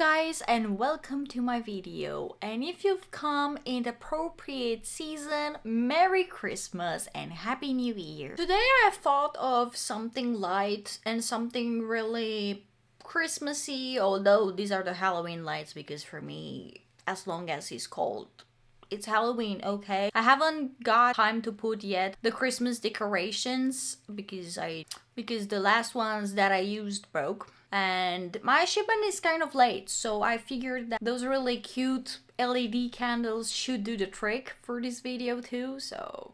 guys, and welcome to my video. And if you've come in the appropriate season, Merry Christmas and Happy New Year. Today I thought of something light and something really Christmassy, although these are the Halloween lights because for me, as long as it's cold, it's Halloween, okay? I haven't got time to put yet the Christmas decorations because the last ones that I used broke. And my shipment is kind of late, so I figured that those really cute LED candles should do the trick for this video too, so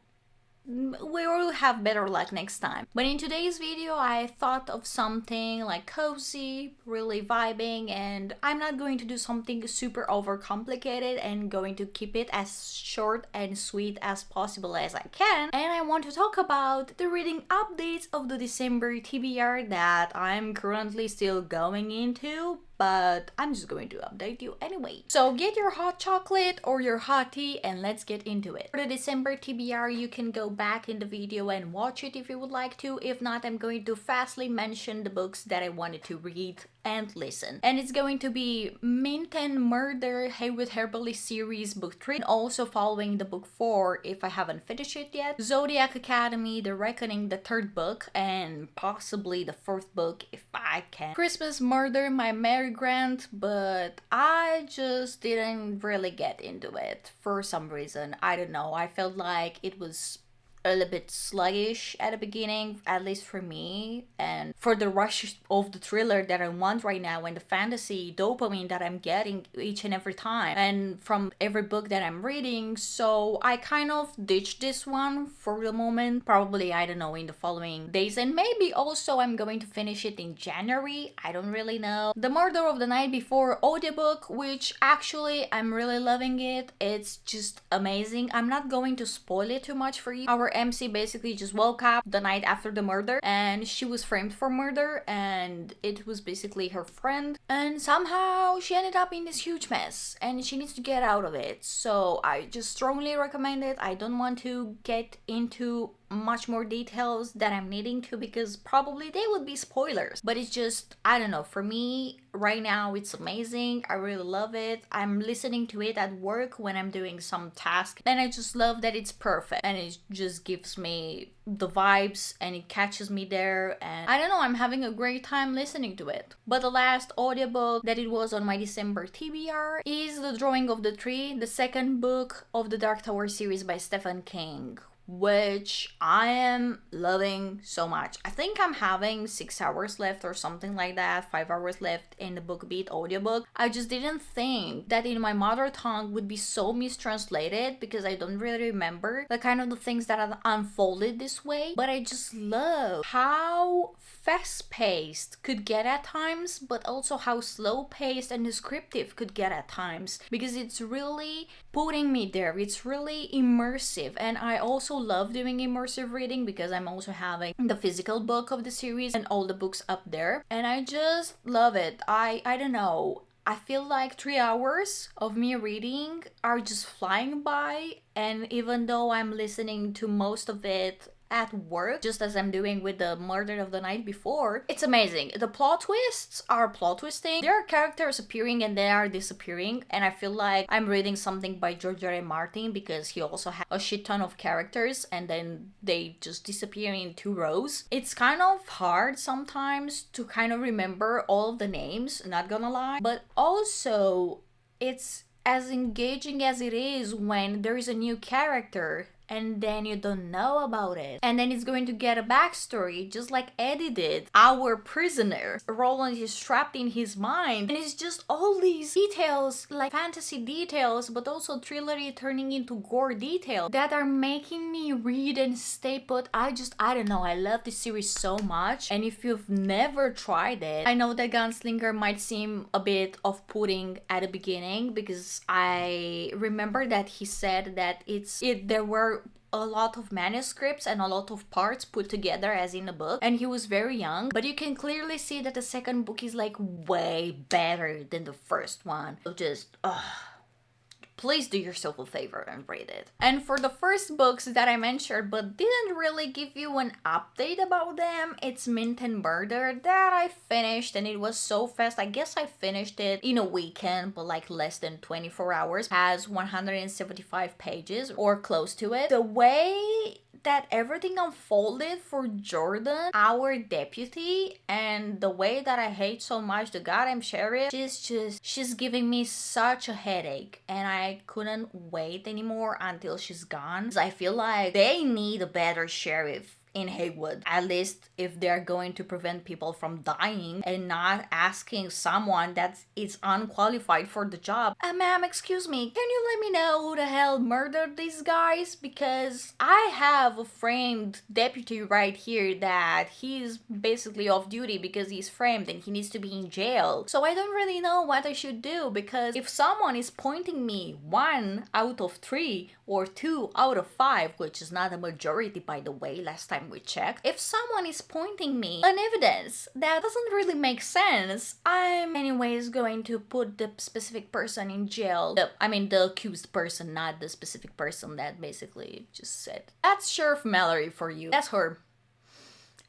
we will have better luck next time. But in today's video, I thought of something like cozy, really vibing, and I'm not going to do something super overcomplicated and going to keep it as short and sweet as possible as I can. And I want to talk about the reading updates of the December TBR that I'm currently still going into, but I'm just going to update you anyway. So get your hot chocolate or your hot tea and let's get into it. For the December TBR, you can go back in the video and watch it if you would like to. If not, I'm going to fastly mention the books that I wanted to read and listen. And it's going to be Mint and Murder Haywood Herbalist series book 3, and also following the book 4 if I haven't finished it yet. Zodiac Academy, The Reckoning, the 3rd book, and possibly the 4th book if I can. Christmas Murder, My Merry Grant, but I just didn't really get into it for some reason. I don't know. I felt like it was a little bit sluggish at the beginning, at least for me, and for the rush of the thriller that I want right now and the fantasy dopamine that I'm getting each and every time and from every book that I'm reading. So I kind of ditched this one for the moment. Probably, I don't know, in the following days, and maybe also I'm going to finish it in January. I don't really know. The Murder of the Night Before audiobook, which actually I'm really loving it. It's just amazing. I'm not going to spoil it too much for you. Our MC basically just woke up the night after the murder and she was framed for murder, and it was basically her friend, and somehow she ended up in this huge mess and she needs to get out of it. So I just strongly recommend it. I don't want to get into much more details that I'm needing to because probably they would be spoilers, but it's just, I don't know, for me right now it's amazing. I really love it. I'm listening to it at work when I'm doing some task, and I just love that it's perfect and it just gives me the vibes and it catches me there, and I don't know, I'm having a great time listening to it. But the last audiobook that it was on my December TBR is The Drawing of the Tree, the 2nd book of the Dark Tower series by Stephen King, which I am loving so much. I think I'm having 6 hours left or something like that, 5 hours left in the BookBeat audiobook. I just didn't think that in my mother tongue would be so mistranslated because I don't really remember the kind of the things that have unfolded this way. But I just love how fast-paced could get at times, but also how slow-paced and descriptive could get at times, because it's really putting me there. It's really immersive, and I also love doing immersive reading because I'm also having the physical book of the series and all the books up there, and I just love it. I don't know, I feel like 3 hours of me reading are just flying by, and even though I'm listening to most of it at work, just as I'm doing with the Murder of the Night Before, it's amazing. The plot twists are plot twisting. There are characters appearing and they are disappearing, and I feel like I'm reading something by George R. R. Martin because he also has a shit ton of characters and then they just disappear in 2 rows. It's kind of hard sometimes to kind of remember all of the names, not gonna lie, but also it's as engaging as it is when there is a new character and then you don't know about it, and then it's going to get a backstory just like Eddie did. Our prisoner Roland is trapped in his mind, and it's just all these details, like fantasy details but also thrillery turning into gore detail, that are making me read and stay put. I don't know, I love this series so much. And if you've never tried it, I know that Gunslinger might seem a bit off-putting at the beginning because I remember that he said that there were a lot of manuscripts and a lot of parts put together as in a book, and he was very young, but you can clearly see that the 2nd book is like way better than the 1st one. So just please do yourself a favor and read it. And for the first books that I mentioned but didn't really give you an update about them, it's Mint and Murder that I finished, and it was so fast. I guess I finished it in a weekend, but like less than 24 hours. Has 175 pages or close to it. The way that everything unfolded for Jordan, our deputy, and the way that I hate so much the goddamn sheriff, she's giving me such a headache, and I couldn't wait anymore until she's gone. 'Cause I feel like they need a better sheriff in Haywood, at least if they're going to prevent people from dying and not asking someone that is unqualified for the job. Ma'am, excuse me, can you let me know who the hell murdered these guys? Because I have a framed deputy right here that he's basically off duty because he's framed and he needs to be in jail. So I don't really know what I should do, because if someone is pointing me 1 out of 3 or 2 out of 5, which is not a majority by the way, last time we checked, if someone is pointing me an evidence that doesn't really make sense, I'm anyways going to put the specific person in jail. The accused person, not the specific person that basically just said. That's Sheriff Mallory for you. That's her.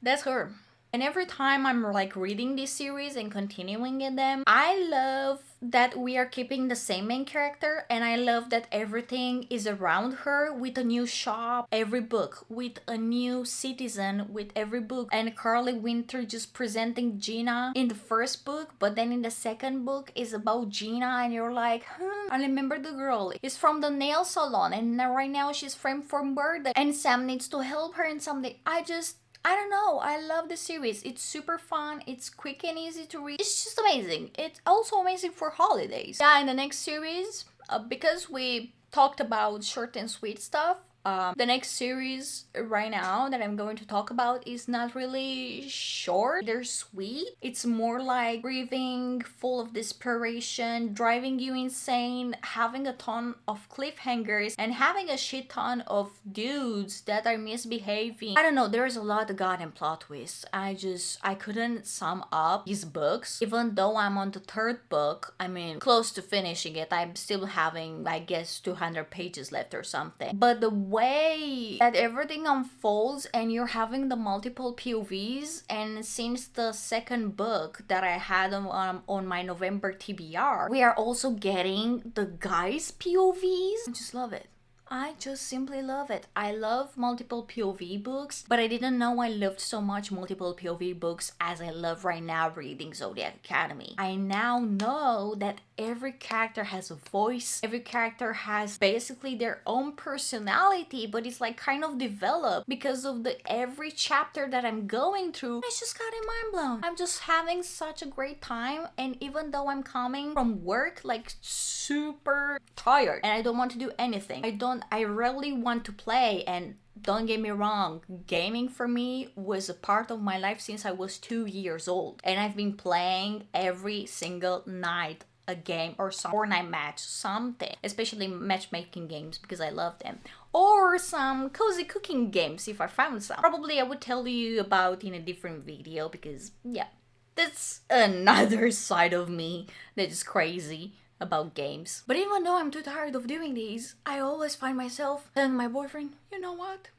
That's her. And every time I'm like reading this series and continuing in them, I love that we are keeping the same main character, and I love that everything is around her, with a new shop every book, with a new citizen with every book, and Carly Winter just presenting Gina in the first book, but then in the second book is about Gina, and you're like, I remember the girl is from the nail salon, and now right now she's framed for murder, and Sam needs to help her in something. I don't know, I love the series. It's super fun, it's quick and easy to read. It's just amazing. It's also amazing for holidays. Yeah, in the next series, because we talked about short and sweet stuff, the next series right now that I'm going to talk about is not really short. They're sweet. It's more like breathing, full of desperation, driving you insane, having a ton of cliffhangers, and having a shit ton of dudes that are misbehaving. I don't know, there's a lot of goddamn plot twists. I couldn't sum up these books. Even though I'm on the third book, close to finishing it, I'm still having, I guess, 200 pages left or something. But the way that everything unfolds, and you're having the multiple POVs, and since the second book that I had on my November TBR, we are also getting the guys' POVs. I just love it. I just simply love it. I love multiple POV books, but I didn't know I loved so much multiple POV books as I love right now reading Zodiac Academy. I now know that every character has a voice, every character has basically their own personality, but it's like kind of developed because of every chapter that I'm going through. I just got mind blown. I'm just having such a great time, and even though I'm coming from work like super tired and I don't want to do anything, I really want to play. And don't get me wrong, gaming for me was a part of my life since I was 2 years old, and I've been playing every single night a game or some Fortnite match, something, especially matchmaking games because I love them, or some cozy cooking games if I found some. Probably I would tell you about in a different video, because yeah, that's another side of me that is crazy about games. But even though I'm too tired of doing these, I always find myself telling my boyfriend, you know what?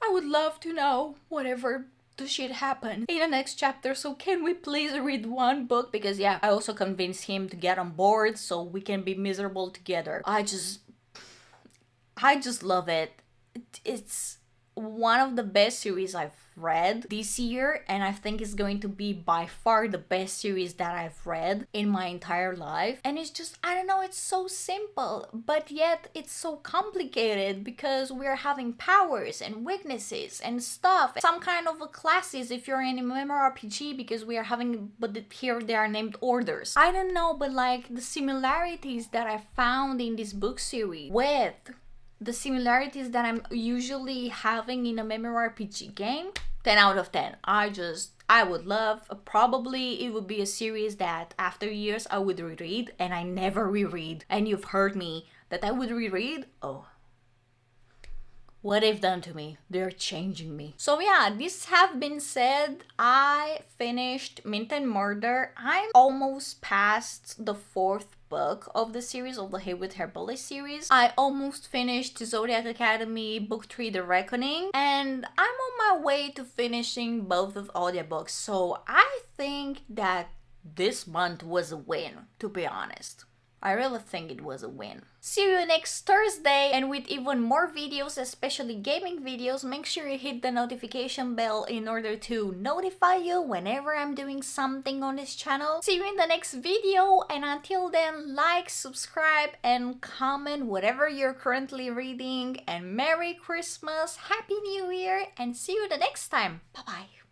I would love to know whatever the shit happened in the next chapter, so can we please read one book? Because yeah, I also convinced him to get on board so we can be miserable together. I just love it. It's one of the best series I've read this year, and I think it's going to be by far the best series that I've read in my entire life. And it's just, I don't know, it's so simple, but yet it's so complicated because we're having powers and weaknesses and stuff, some kind of classes if you're in a MMORPG, because we are having, but here they are named orders. I don't know, but like the similarities that I found in this book series with the similarities that I'm usually having in a MMORPG game, 10 out of 10. I would love, probably it would be a series that after years I would reread, and I never reread. And you've heard me that I would reread. Oh, what they've done to me. They're changing me. So yeah, this have been said, I finished Mint and Murder. I'm almost past the 4th book of the series, of the Hate with Her Bullet series. I almost finished Zodiac Academy Book 3 The Reckoning, and I'm on my way to finishing both of audiobooks, so I think that this month was a win, to be honest. I really think it was a win. See you next Thursday, and with even more videos, especially gaming videos. Make sure you hit the notification bell in order to notify you whenever I'm doing something on this channel. See you in the next video, and until then, like, subscribe, and comment whatever you're currently reading. And Merry Christmas, Happy New Year, and see you the next time. Bye bye.